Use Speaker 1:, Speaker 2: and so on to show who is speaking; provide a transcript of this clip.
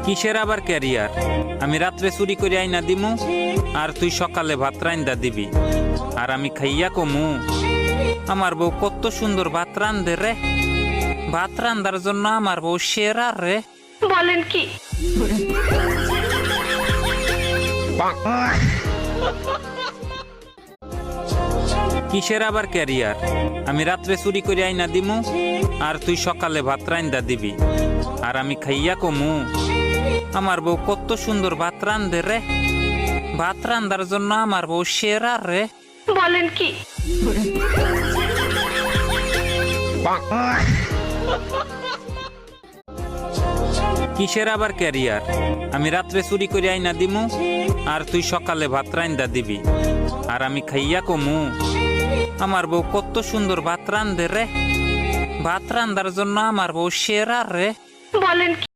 Speaker 1: কিসের আবার ক্যারিয়ার? আমি রাত্রে চুরি করে আইনা দিমু আর তুই সকালে ভাত রাইন্দা দিবি আর আমি খাইয়া কমু। আমার বউ কত সুন্দর ভাত রান্ধে রে। ভাত রান্দার জন্য আমার বউ সেরা রে।
Speaker 2: বলেন কি?
Speaker 1: কিসের আবার ক্যারিয়ার? আমি রাত্রে চুরি করে আইনা দিমু আর তুই সকালে ভাত রাইন্দা দিবি আর আমি খাইয়া কমু। আমার বউ কত সুন্দর ভাত রান্ধে রে। ভাত রান্দার জন্য আমার বউ সেরা রে।
Speaker 2: বলেন কি?
Speaker 1: কিসের আবার ক্যারিয়ার? আমি রাত্রে চুরি করে আইনা দিমু আর তুই সকালে ভাত রাইন্দা দিবি আর আমি খাইয়া কমু। আমার বউ কত সুন্দর ভাত রান্ধে রে। ভাত রান্দার জন্য আমার বউ সেরা রে।
Speaker 2: বলেন কি?